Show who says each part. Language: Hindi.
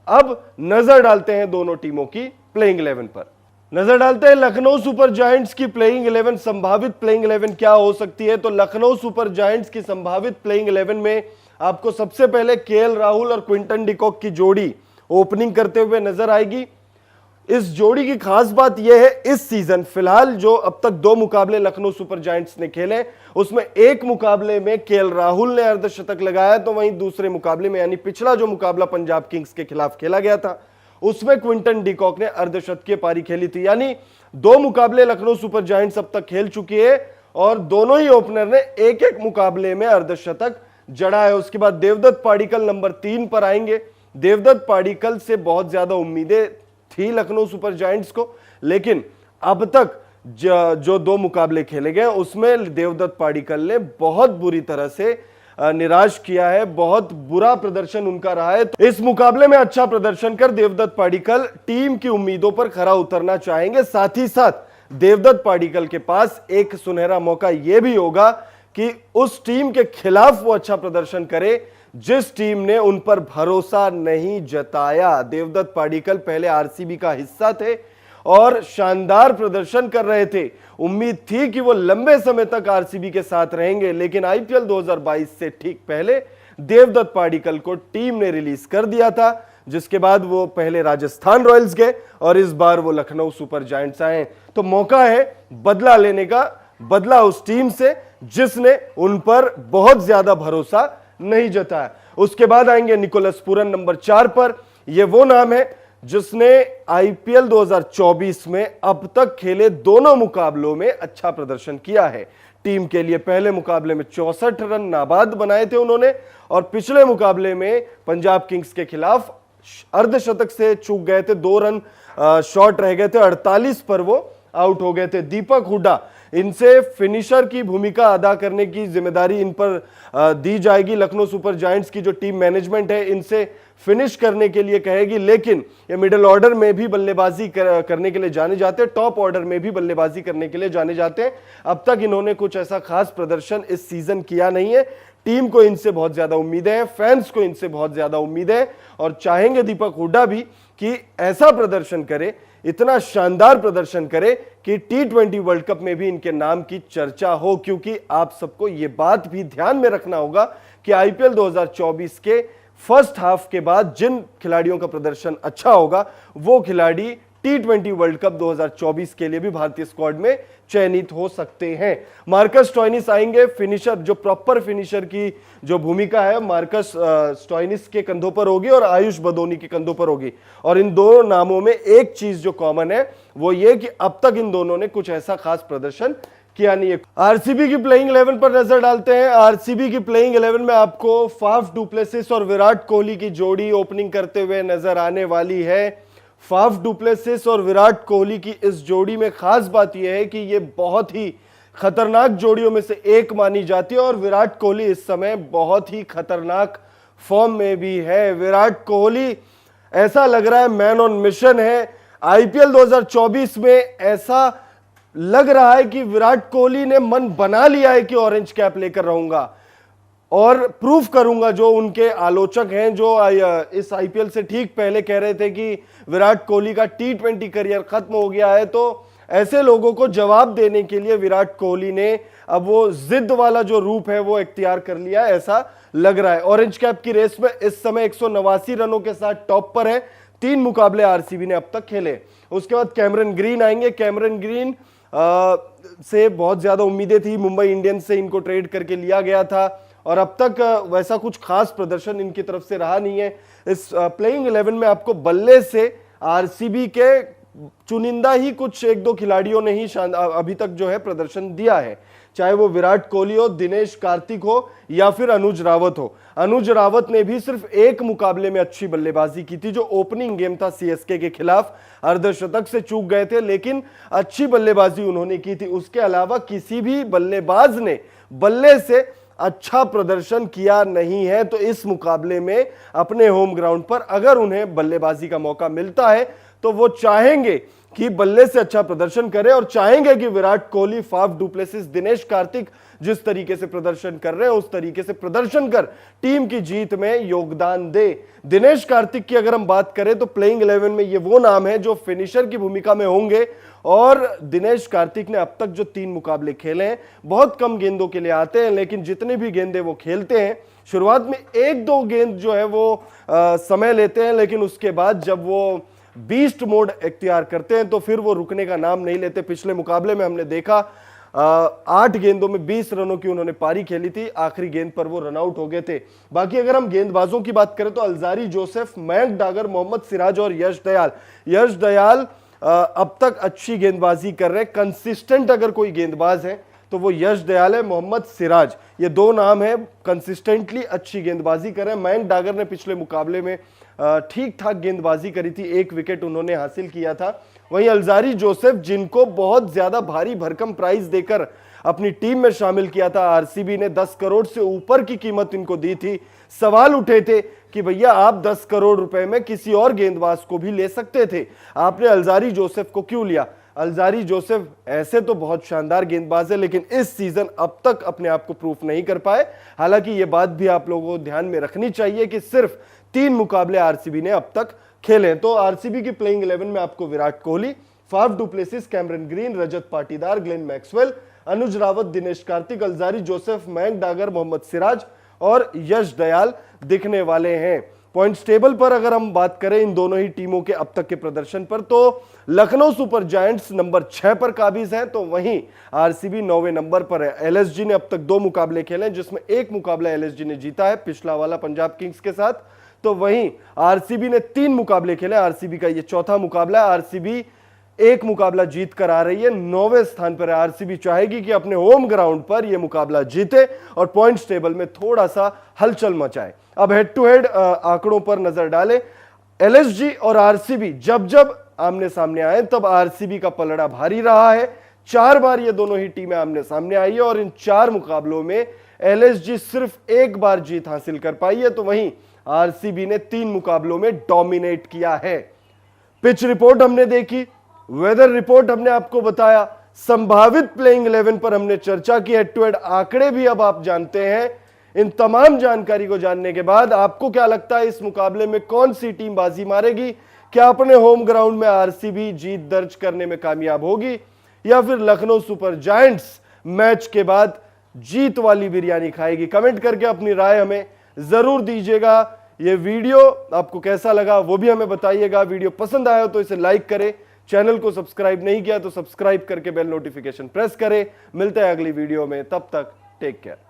Speaker 1: अब नजर डालते हैं दोनों टीमों की प्लेइंग 11 पर। नजर डालते हैं लखनऊ सुपर जायंट्स की प्लेइंग 11, संभावित प्लेइंग 11 क्या हो सकती है। तो लखनऊ सुपर जायंट्स की संभावित प्लेइंग 11 में आपको सबसे पहले केएल राहुल और क्विंटन डिकॉक की जोड़ी ओपनिंग करते हुए नजर आएगी। इस जोड़ी की खास बात यह है, इस सीजन फिलहाल जो अब तक 2 मुकाबले लखनऊ सुपर जायंट्स ने खेले, उसमें एक मुकाबले में केएल राहुल ने अर्धशतक लगाया, तो वहीं दूसरे मुकाबले में यानी पिछला जो मुकाबला पंजाब किंग्स के खिलाफ खेला गया था उसमें क्विंटन डिकॉक ने अर्धशतकीय पारी खेली थी। यानी 2 मुकाबले लखनऊ सुपर जायंट्स अब तक खेल चुकी है और दोनों ही ओपनर ने एक एक मुकाबले में अर्धशतक जड़ा है। उसके बाद देवदत्त पाडिक्कल नंबर 3 पर आएंगे। देवदत्त पाडिक्कल से बहुत ज्यादा उम्मीदें थी लखनऊ सुपर जायंट्स को, लेकिन अब तक जो 2 मुकाबले खेले गए उसमें देवदत्त पाडिक्कल ने बहुत बुरी तरह से निराश किया है, बहुत बुरा प्रदर्शन उनका रहा है। तो इस मुकाबले में अच्छा प्रदर्शन कर देवदत्त पाडिक्कल टीम की उम्मीदों पर खरा उतरना चाहेंगे। साथ ही साथ देवदत्त पाडिक्कल के पास एक सुनहरा मौका यह भी होगा कि उस टीम के खिलाफ वो अच्छा प्रदर्शन करे जिस टीम ने उन पर भरोसा नहीं जताया। देवदत्त पाडिक्कल पहले आरसीबी का हिस्सा थे और शानदार प्रदर्शन कर रहे थे। उम्मीद थी कि वो लंबे समय तक आरसीबी के साथ रहेंगे, लेकिन आईपीएल 2022 से ठीक पहले देवदत्त पाडिक्कल को टीम ने रिलीज कर दिया था, जिसके बाद वो पहले राजस्थान रॉयल्स गए और इस बार वो लखनऊ सुपर जायंट्स आए। तो मौका है बदला लेने का, बदला उस टीम से जिसने उन पर बहुत ज्यादा भरोसा नहीं जताया। उसके बाद आएंगे निकोलस पूरन नंबर 4 पर। यह वो नाम है जिसने आईपीएल 2024 में अब तक खेले दोनों मुकाबलों में अच्छा प्रदर्शन किया है। टीम के लिए पहले मुकाबले में 64 रन नाबाद बनाए थे उन्होंने और पिछले मुकाबले में पंजाब किंग्स के खिलाफ अर्धशतक से चूक गए थे, 2 रन शॉर्ट रह गए थे, 48 पर वो आउट हो गए थे। दीपक हुड्डा, इनसे फिनिशर की भूमिका अदा करने की जिम्मेदारी इन पर दी जाएगी। लखनऊ सुपर जायंट्स की जो टीम मैनेजमेंट है इनसे फिनिश करने के लिए कहेगी, लेकिन ये मिडिल ऑर्डर में भी बल्लेबाजी करने के लिए जाने जाते हैं, टॉप ऑर्डर में भी बल्लेबाजी करने के लिए जाने जाते हैं। अब तक इन्होंने कुछ ऐसा खास प्रदर्शन इस सीजन किया नहीं है। टीम को इनसे बहुत ज्यादा उम्मीदें हैं, फैंस को इनसे बहुत ज्यादा उम्मीदें हैं और चाहेंगे दीपक हुड्डा भी कि ऐसा प्रदर्शन करे, इतना शानदार प्रदर्शन करे कि T20 वर्ल्ड कप में भी इनके नाम की चर्चा हो। क्योंकि आप सबको यह बात भी ध्यान में रखना होगा कि आईपीएल 2024 के फर्स्ट हाफ के बाद जिन खिलाड़ियों का प्रदर्शन अच्छा होगा वो खिलाड़ी T20 वर्ल्ड कप 2024 के लिए भी भारतीय स्क्वाड में चयनित हो सकते हैं। मार्कस स्टोइनिस आएंगे, फिनिशर, जो प्रॉपर फिनिशर की जो भूमिका है मार्कस स्टोइनिस के कंधों पर होगी और आयुष बदोनी के कंधों पर होगी। और इन दोनों नामों में एक चीज जो कॉमन है वो ये कि अब तक इन दोनों ने कुछ ऐसा खास प्रदर्शन किया नहीं है। आरसीबी की प्लेइंग 11 पर नजर डालते हैं। आरसीबी की प्लेइंग 11 में आपको फाफ डुप्लेसिस और विराट कोहली की जोड़ी ओपनिंग करते हुए नजर आने वाली है। फाफ डुप्लेसिस और विराट कोहली की इस जोड़ी में खास बात यह है कि यह बहुत ही खतरनाक जोड़ियों में से एक मानी जाती है और विराट कोहली इस समय बहुत ही खतरनाक फॉर्म में भी है। विराट कोहली ऐसा लग रहा है मैन ऑन मिशन है। आईपीएल 2024 में ऐसा लग रहा है कि विराट कोहली ने मन बना लिया है कि ऑरेंज कैप लेकर रहूंगा और प्रूफ करूंगा। जो उनके आलोचक हैं जो इस आईपीएल से ठीक पहले कह रहे थे कि विराट कोहली का T20 करियर खत्म हो गया है, तो ऐसे लोगों को जवाब देने के लिए विराट कोहली ने अब वो जिद वाला जो रूप है वो इख्तियार कर लिया है, ऐसा लग रहा है। ऑरेंज कैप की रेस में इस समय 189 रनों के साथ टॉप पर है। 3 मुकाबले आरसीबी ने अब तक खेले। उसके बाद कैमरन ग्रीन आएंगे। कैमरन ग्रीन से बहुत ज्यादा उम्मीदें थी, मुंबई इंडियंस से इनको ट्रेड करके लिया गया था और अब तक वैसा कुछ खास प्रदर्शन इनकी तरफ से रहा नहीं है। इस प्लेइंग 11 में आपको बल्ले से आरसीबी के चुनिंदा ही कुछ 1-2 खिलाड़ियों ने ही अभी तक जो है प्रदर्शन दिया है, चाहे वो विराट कोहली हो, दिनेश कार्तिक हो या फिर अनुज रावत हो। अनुज रावत ने भी सिर्फ एक मुकाबले में अच्छी बल्लेबाजी की थी, जो ओपनिंग गेम था सीएसके के खिलाफ, अर्धशतक से चूक गए थे लेकिन अच्छी बल्लेबाजी उन्होंने की थी। उसके अलावा किसी भी बल्लेबाज ने बल्ले से अच्छा प्रदर्शन किया नहीं है। तो इस मुकाबले में अपने होम ग्राउंड पर अगर उन्हें बल्लेबाजी का मौका मिलता है तो वो चाहेंगे कि बल्ले से अच्छा प्रदर्शन करे और चाहेंगे कि विराट कोहली, फाफ डुप्लेसिस, दिनेश कार्तिक जिस तरीके से प्रदर्शन कर रहे हैं उस तरीके से प्रदर्शन कर टीम की जीत में योगदान दे। दिनेश कार्तिक की अगर हम बात करें तो प्लेइंग 11 में ये वो नाम है जो फिनिशर की भूमिका में होंगे और दिनेश कार्तिक ने अब तक जो 3 मुकाबले खेले हैं, बहुत कम गेंदों के लिए आते हैं, लेकिन जितनी भी गेंदें वो खेलते हैं शुरुआत में 1-2 गेंद जो है वो समय लेते हैं, लेकिन उसके बाद जब वो बीस्ट मोड इख्तियार करते हैं तो फिर वो रुकने का नाम नहीं लेते। पिछले मुकाबले में हमने देखा 8 गेंदों में 20 रनों की उन्होंने पारी खेली थी, आखिरी गेंद पर वो रनआउट हो गए थे। बाकी अगर हम गेंदबाजों की बात करें तो अल्जारी जोसेफ, मयंक डागर, मोहम्मद सिराज और यश दयाल अब तक अच्छी गेंदबाजी कर रहे हैं। कंसिस्टेंट अगर कोई गेंदबाज है तो वो यश दयाल है, मोहम्मद सिराज, ये 2 नाम है कंसिस्टेंटली अच्छी गेंदबाजी कर रहे हैं। मयंक डागर ने पिछले मुकाबले में ठीक ठाक गेंदबाजी करी थी, 1 विकेट उन्होंने हासिल किया था। वहीं अल्जारी जोसेफ, जिनको बहुत ज्यादा भारी भरकम प्राइस देकर अपनी टीम में शामिल किया था आरसीबी ने, 10 करोड़ से ऊपर की कीमत इनको दी थी। सवाल उठे थे कि भैया आप 10 करोड़ रुपए में किसी और गेंदबाज को भी ले सकते थे, आपने अल्जारी जोसेफ को क्यों लिया? अल्जारी जोसेफ ऐसे तो बहुत शानदार गेंदबाज है, लेकिन इस सीजन अब तक अपने आप को प्रूफ नहीं कर पाए। हालांकि ये बात भी आप लोगों को ध्यान में रखनी चाहिए कि सिर्फ 3 मुकाबले आरसीबी ने अब तक खेले। तो आरसीबी की प्लेइंग 11 में आपको Virat Kohli, Faf du Plessis, Cameron Green, Rajat Patidar, Glenn Maxwell, Anuj Rawat, Dinesh Karthik, Alzarri Joseph, Mayank Dagar, Mohammed Siraj और यश दयाल दिखने वाले हैं। पॉइंट्स टेबल पर अगर हम बात करें इन दोनों ही टीमों के अब तक के प्रदर्शन पर, तो लखनऊ सुपर जायंट्स नंबर 6 पर काबिज है, तो वहीं आरसीबी 9वें नंबर पर है। एलएसजी ने अब तक 2 मुकाबले खेले हैं, जिसमें 1 मुकाबला एलएसजी ने जीता है, पिछला वाला पंजाब किंग्स के साथ। तो वहीं आरसीबी ने 3 मुकाबले खेले, आरसीबी का ये चौथा मुकाबला है। आरसीबी 1 मुकाबला जीत कर आ रही है, 9वें स्थान पर है। आरसीबी चाहेगी कि अपने होम ग्राउंड पर यह मुकाबला जीते और पॉइंट्स टेबल में थोड़ा सा हलचल मचाए। अब हेड टू हेड आंकड़ों पर नजर डालें। एलएसजी और आरसीबी जब जब आमने सामने आए तब आरसीबी का पलड़ा भारी रहा है। 4 बार ये दोनों ही टीमें आमने सामने आई है और इन 4 मुकाबलों में एलएसजी सिर्फ 1 बार जीत हासिल कर पाई है, तो वहीं आरसीबी ने 3 मुकाबलों में डोमिनेट किया है। पिच रिपोर्ट हमने देखी, वेदर रिपोर्ट हमने आपको बताया, संभावित प्लेइंग 11 पर हमने चर्चा की, हेड टू हेड आंकड़े भी अब आप जानते हैं। इन तमाम जानकारी को जानने के बाद आपको क्या लगता है इस मुकाबले में कौन सी टीम बाजी मारेगी? क्या अपने होम ग्राउंड में आरसीबी जीत दर्ज करने में कामयाब होगी या फिर लखनऊ सुपर जायंट्स मैच के बाद जीत वाली बिरयानी खाएगी? कमेंट करके अपनी राय हमें जरूर दीजिएगा। ये वीडियो आपको कैसा लगा वो भी हमें बताइएगा। वीडियो पसंद आया तो इसे लाइक करें, चैनल को सब्सक्राइब नहीं किया तो सब्सक्राइब करके बेल नोटिफिकेशन प्रेस करें। मिलते हैं अगली वीडियो में, तब तक टेक केयर।